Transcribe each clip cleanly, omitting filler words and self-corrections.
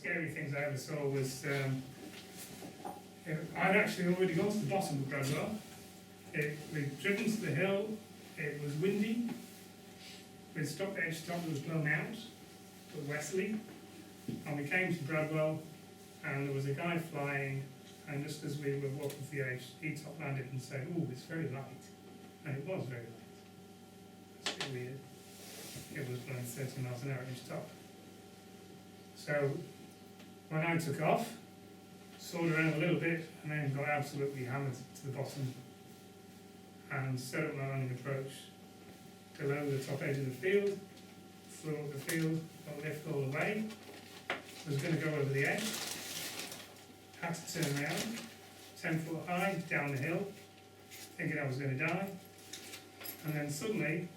scary things I ever saw was I'd actually already gone to the bottom of Bradwell. We'd driven to the hill, it was windy, we'd stopped at edge stop, it was blown out, but westerly, and we came to Bradwell, and there was a guy flying, and just as we were walking to the edge, he top landed and said, "Oh, it's very light," and it was very light. That's a bit weird. It was blowing 30 miles an hour at edge top. So when I took off, soared around a little bit, and then got absolutely hammered to the bottom, and set up my landing approach below the top edge of the field, flew up the field, got lift all the way, was going to go over the edge, had to turn around, 10 foot high, down the hill, thinking I was going to die, and then suddenly,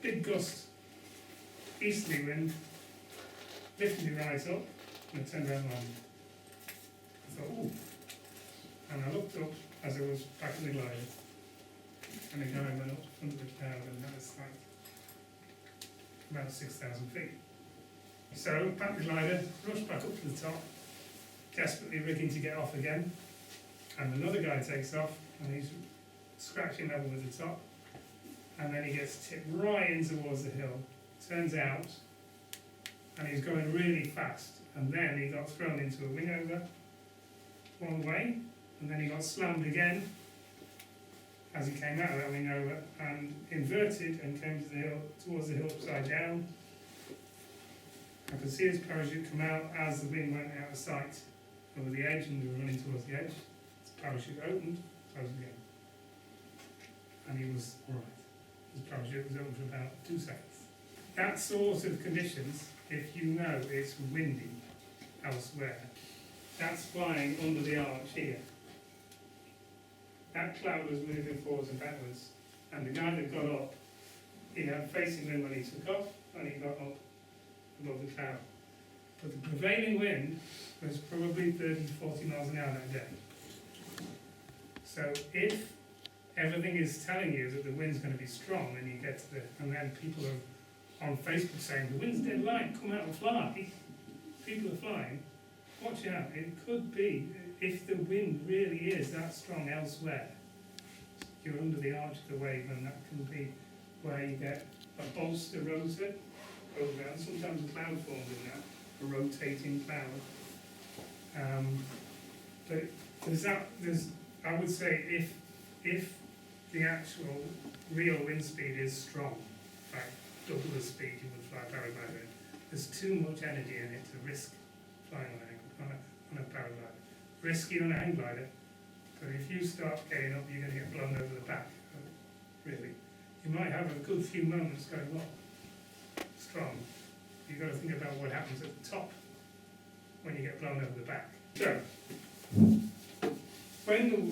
big gust, easterly wind, lifted me right up, and I turned around and landed. I thought, ooh, and I looked up as I was back in the glider, and the guy went up under the cloud and had a sight about 6,000 feet. So, back the glider, rushed back up to the top, desperately rigging to get off again, and another guy takes off, and he's scratching level with the top, and then he gets tipped right in towards the hill, turns out, and he's going really fast, and then he got thrown into a wing over one way, and then he got slammed again as he came out of that wing over, and inverted and came to the hill, towards the hill upside down. I could see his parachute come out as the wing went out of sight over the edge, and we were running towards the edge. His parachute opened, closed again, and he was alright. His parachute was open for about 2 seconds. That sort of conditions, if you know it's windy elsewhere, that's flying under the arch here. That cloud was moving forwards and backwards, and the guy that got up, he had facing wind when he took off, and he got up above the cloud. But the prevailing wind was probably 30-40 miles an hour that day. So if everything is telling you that the wind's going to be strong, and you get to and then people are on Facebook saying the wind's dead light, come out and fly. People are flying. Watch out! It could be, if the wind really is that strong elsewhere, you're under the arch of the wave, and that can be where you get a bolster rotor over, and sometimes a cloud forms in that, a rotating cloud. But I would say if the actual real wind speed is strong, like double the speed you would fly a paraglider, there's too much energy in it to risk flying on a paraglider. Risky on a hang glider, but if you start getting up, you're going to get blown over the back. Really, you might have a good few moments going, well, strong. You've got to think about what happens at the top when you get blown over the back. So, when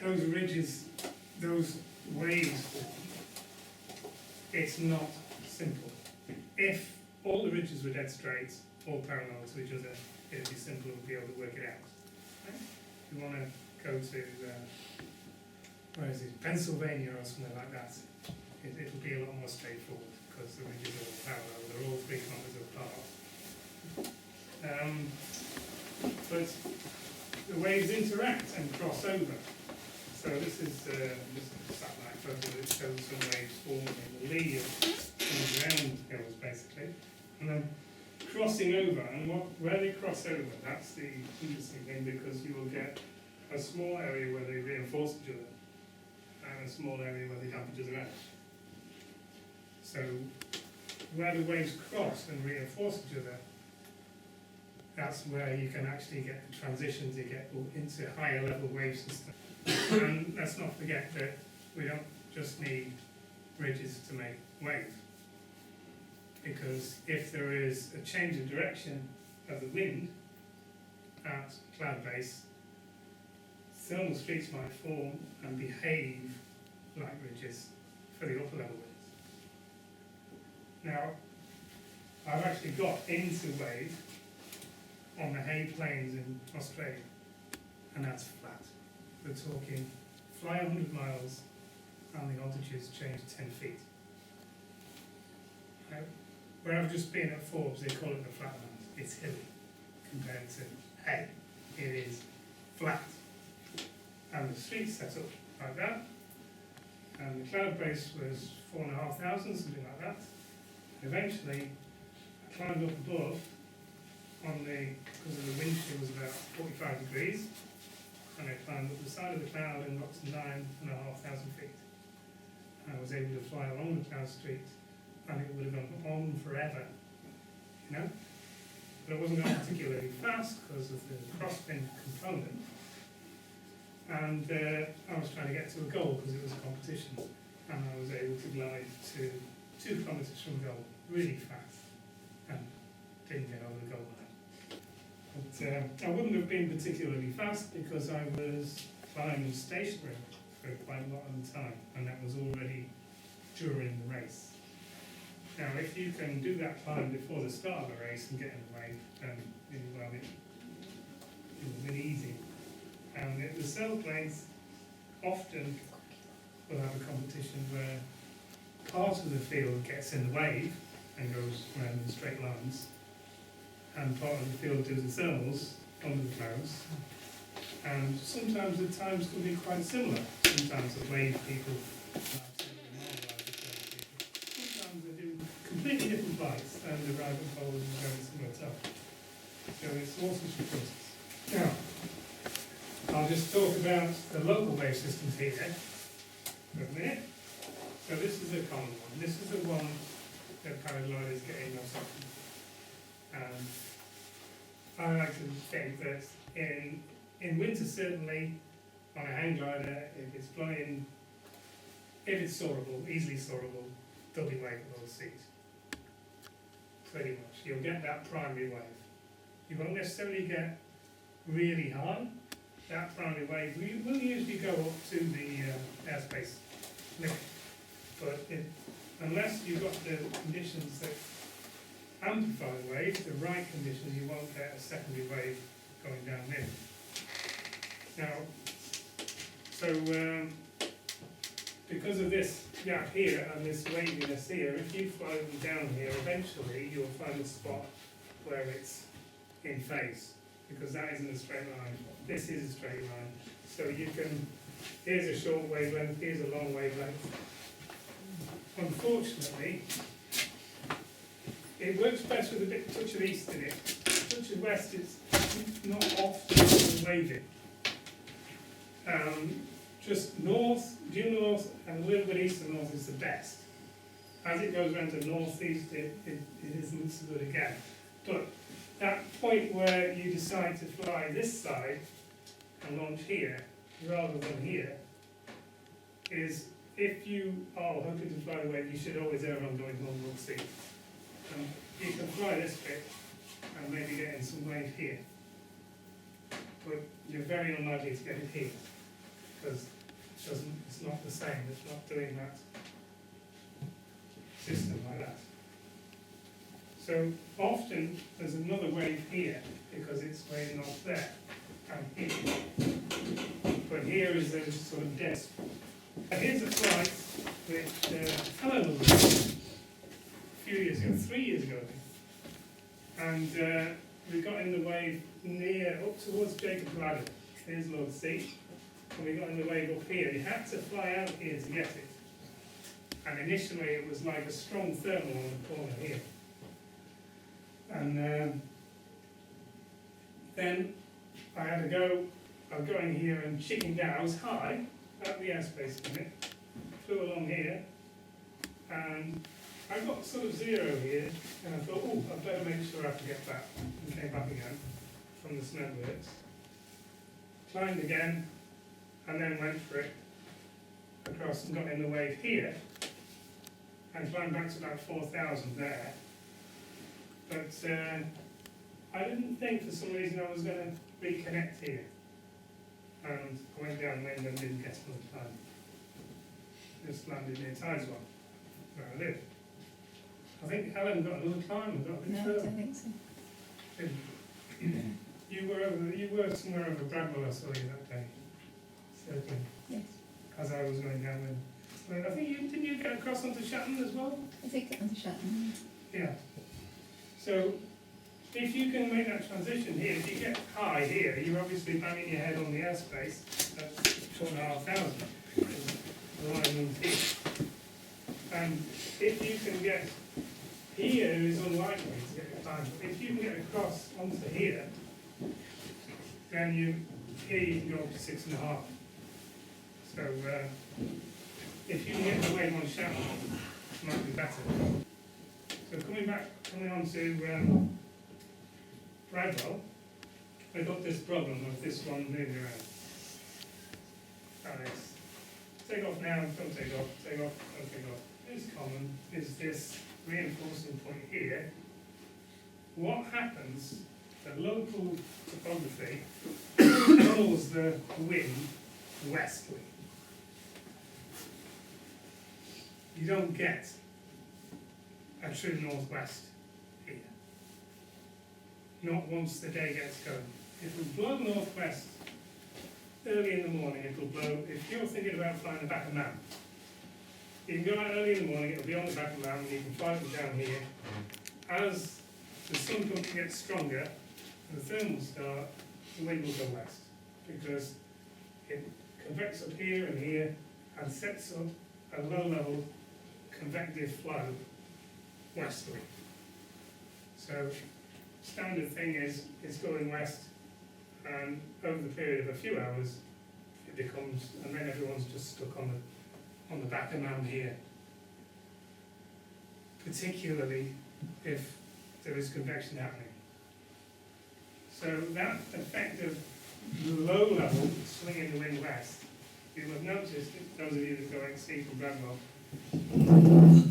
those ridges, those waves, it's not simple. If all the ridges were dead straight, all parallel to each other, it would be simple to be able to work it out. Right? If you want to go to, where is it, Pennsylvania or something like that, it'll be a lot more straightforward because the ridges are all parallel, they're all 3 kilometres apart. But the waves interact and cross over. So this is a satellite photo that shows some waves forming in the lee of some ground hills, basically, and then crossing over. And where they cross over, that's the interesting thing, because you will get a small area where they reinforce each other, and a small area where they dump each other out. So where the waves cross and reinforce each other, that's where you can actually get the transition to get into higher level wave systems. And let's not forget that we don't just need ridges to make waves, because if there is a change of direction of the wind at cloud base, thermal streaks might form and behave like ridges for the upper level winds. Now, I've actually got into wave on the Hay Plains in Australia, and that's flat. We're talking fly 100 miles and the altitudes change 10 feet. Now, where I've just been at Forbes, they call it the flatlands. It's hilly compared to hay. It is flat. And the street's set up like that. And the cloud base was 4,500, something like that. And eventually, I climbed up above because of the wind chill was about 45 degrees. And I climbed up the side of the cloud and got to 9,500 feet. And I was able to fly along the cloud street, and it would have gone on forever, you know? But it wasn't going particularly fast because of the crosswind component. And I was trying to get to a goal because it was a competition, and I was able to glide to 2 kilometres from goal really fast, and didn't get over the goal line. But I wouldn't have been particularly fast because I was climbing stationary for quite a lot of the time, and that was already during the race. Now, if you can do that climb before the start of a race and get in the way, then it was really easy. And the sailplanes often will have a competition where part of the field gets in the wave and goes around in straight lines, and part of the field do themselves under the clouds. And sometimes the times can be quite similar. Sometimes the wave people sometimes they do completely different flights, and the ride and pole is very similar time. So it's all sorts of process. Now, I'll just talk about the local wave systems here for a minute. So this is a common one. This is the one that paragliders get in most often. And I like to think that in winter, certainly, on a hang glider, if it's flying, if it's soarable, easily soarable, there'll be wave below the seat. Pretty much. You'll get that primary wave. You won't necessarily get really high. That primary wave will usually go up to the airspace limit. But unless you've got the conditions that amplify the wave, the right conditions, you won't get a secondary wave going down there. Now, so because of this gap here and this waviness here, if you fly them down here, eventually you'll find a spot where it's in phase, because that isn't a straight line. This is a straight line. So you can, here's a short wavelength, here's a long wavelength. Unfortunately, it works best with a touch of east in it. Touch of west is not often wavy. Just north, due north, and a little bit east and north is the best. As it goes around to northeast, it isn't so good again. But that point where you decide to fly this side and launch here rather than here is, if you are hoping to fly the wave, you should always err on going north sea. You can fly this bit and maybe get in some wave here, but you're very unlikely to get it here because it's not the same. It's not doing that system like that. So often there's another wave here because it's waving off there and here. But here is a sort of dead spot. Here's a flight which Helen was doing a few years ago, 3 years ago, I think. And we got in the wave near, up towards Jacob's Ladder. Here's Lord C. And we got in the wave up here. You had to fly out here to get it. And initially it was like a strong thermal on the corner here. And then I had to go, I was going here and chicking down. I was high at the airspace limit, flew along here, and I got sort of zero here, and I thought, oh, I'd better make sure I forget that, and came back again from the snowbirds. Climbed again, and then went for it across and got in the wave here, and climbed back to about 4,000 there. But I didn't think for some reason I was going to reconnect here. And I went downwind and didn't get another time. Just landed near Tideswell, where I live. I think Helen got another climb and got a bit No, I further. don't think so. You were somewhere over Bradwell, I saw you that day. Certainly. Yes. As I was going downwind. But I think didn't you get across onto Shatton as well? I think it was a shut. Yeah. So if you can make that transition here, if you get high here, you're obviously banging your head on the airspace at 4,500. The line means here. And if you can get here, is unlikely to get it fine. But if you can get across onto here, then here you can go up to 6.5. So if you can get the wave on shaft, it might be better. So coming on to Bradwell, I got this problem of this one moving around. Alex, take off now, don't take off, take off, don't take off. It's common, is this reinforcing point here. What happens, the local topography pulls the wind westward. You don't get a true northwest here. Not once the day gets going. If we blow northwest early in the morning, it'll blow, if you're thinking about flying the back of the mountain, you can go out early in the morning, it'll be on the back of the mountain, you can fly it down here. As the sun gets stronger and the thermals start, the wind will go west, because it convects up here and here and sets up a low level convective flow westerly. So standard thing is it's going west, and over the period of a few hours it becomes, and then everyone's just stuck on the back of the mountain here, particularly if there is convection happening. So that effect of low level swinging the wind west, you will have noticed, those of you that go XC from Bradwell,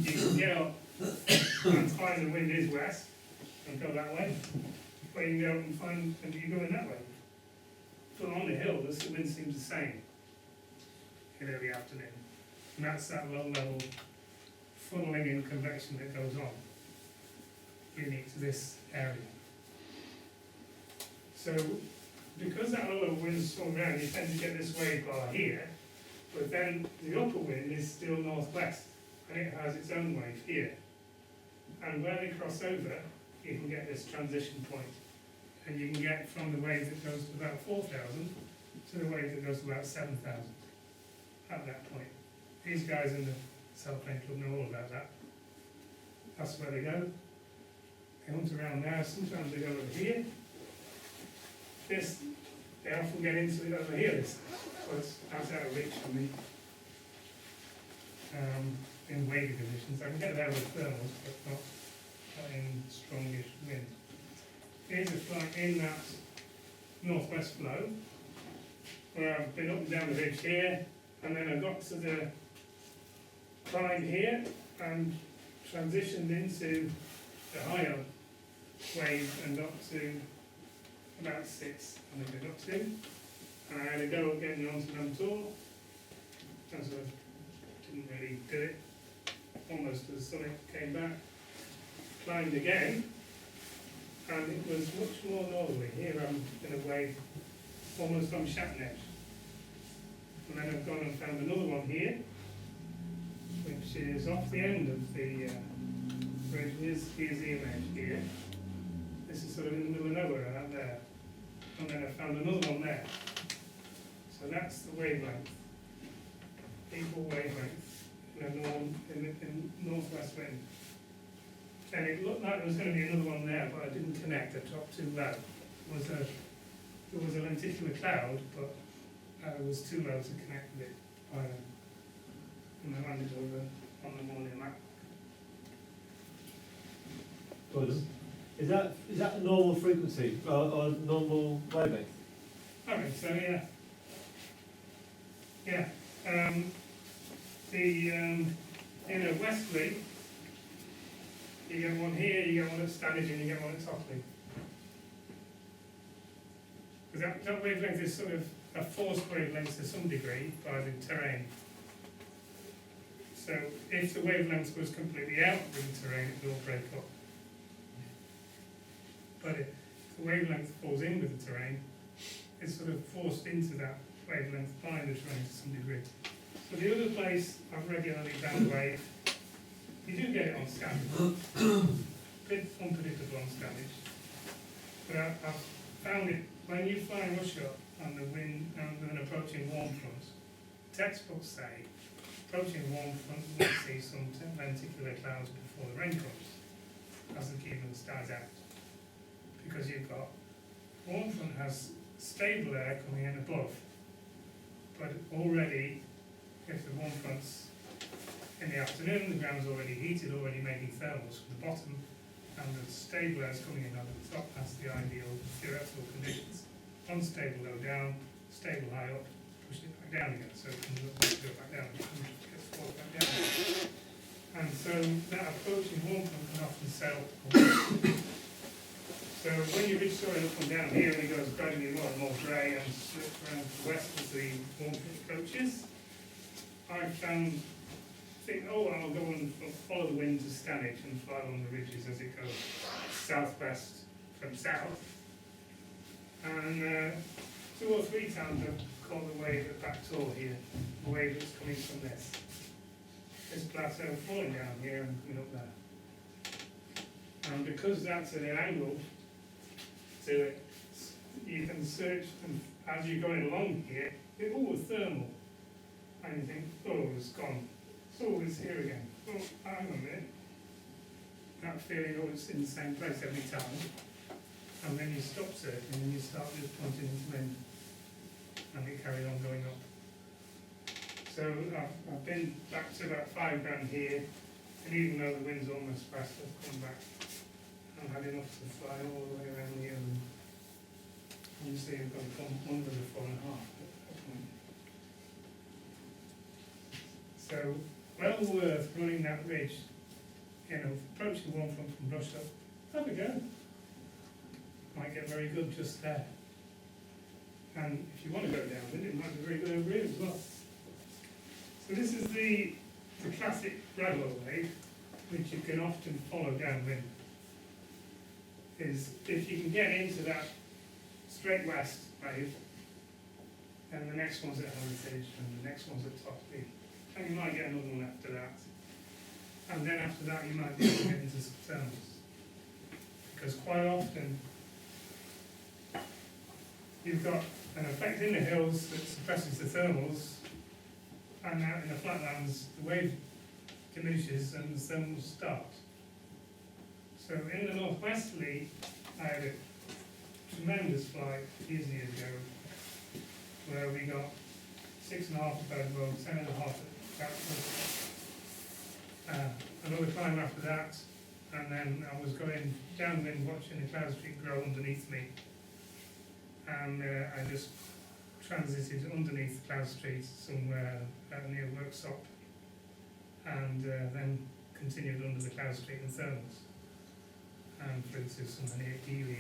you can get up and find the wind is west and go that way, or you can go and find and you go in that way. But on the hill, the wind seems the same in early afternoon. And that's that low level funneling in convection that goes on, unique to this area. So, because that low level wind's swung around, you tend to get this wave bar here, but then the upper wind is still northwest, and it has its own wave here. And where they cross over, you can get this transition point, and you can get from the wave that goes to about 4,000 to the wave that goes to about 7,000 at that point. These guys in the Sailplane Club know all about that. That's where they go. They hunt around there. Sometimes they go over here. This, they often get into it over here. So it's out of reach for me in wavy conditions. I can get there with thermals, but not in strongish wind. Here's a flight in that northwest flow, where I've been up and down the ridge here, and then I got to the climb here and transitioned into the higher wave and got to about 6, I think I got to. And I had to go again onto Namtor. I sort of didn't really do it, almost to the summit, came back, climbed again, and it was much more northerly. Here I'm in a wave almost on Shatnetch. And then I've gone and found another one here, which is off the end of the bridge. Here's the image here. This is sort of in the middle of nowhere out there. And then I found another one there. So that's the wavelength, equal wavelength in northwest wind. And it looked like there was going to be another one there, but I didn't connect. I dropped too low. There was a lenticular cloud, but it was too low to connect with it. And I landed over on the morning map. Good. Is that a normal frequency or normal wavelength? I think so, yeah. Yeah. Westerly, you get one here, you get one at Stanage, and you get one at Tockley. Because that wavelength is sort of a forced wavelength to some degree by the terrain. So if the wavelength was completely out of the terrain, it would all break up. But if the wavelength falls in with the terrain, it's sort of forced into that wavelength by the terrain to some degree. So the other place I've regularly found wave, you do get it on scan. Bit unpredictable on Spanish. But I've found it, when you fly rush up and the wind and an approaching warm front, textbooks say approaching warm front will see some lenticular clouds before the rain comes, as the cumulus dies out. Because you've got, warm front has stable air coming in above, but already, if the warm front's in the afternoon, the ground's already heated, already making thermals from the bottom, and the stable air's coming in over the top. That's the ideal theoretical conditions. Unstable low down, stable high up, pushing it back down again, so it can go back down, it gets forced back down. And so that approaching warm front can often sail away. So when you reach soil up and down here, and it goes gradually more and more grey and slips around to the west as the warm front approaches, I found, I'll go and follow the wind to Stanage and fly along the ridges as it goes southwest from south. And 2 or 3 times I've caught the wave at Backtor here, the wave that's coming from this plateau falling down here and coming up there. And because that's at an angle to it, you can search them as you're going along here. It's all thermal, and you think, oh, it's gone. Oh, it's here again. Oh, hang on a minute. That feeling, oh, it's in the same place every time. And then you stop searching and you start just pointing into wind, and it carries on going up. So I've been back to about 5 grand here, and even though the wind's almost past, I've come back. I've had enough to fly all the way around here, and you see I've gone from under the 4.5 at that point. So, well worth running that ridge, approach the warm front from Brushall. Have a go. Might get very good just there. And if you want to go down, then it might be very good over here as well. So this is the classic Bradwell wave, which you can often follow downwind. Is if you can get into that straight west wave, and the next one's at Hermitage, and the next one's at Topley, and you might get another one after that. And then after that you might be able to get into some thermals. Because quite often you've got an effect in the hills that suppresses the thermals, and out in the flatlands the wave diminishes and the thermals start. So in the northwesterly, I had a tremendous flight years and years ago, where we got 6.5 at Bedwell, 10.5 at Batford. Another climb after that, and then I was going downwind watching the cloud street grow underneath me, and I just transited underneath the cloud street somewhere near Worksop, and then continued under the cloud street and thermals, and flew to somewhere near Ely.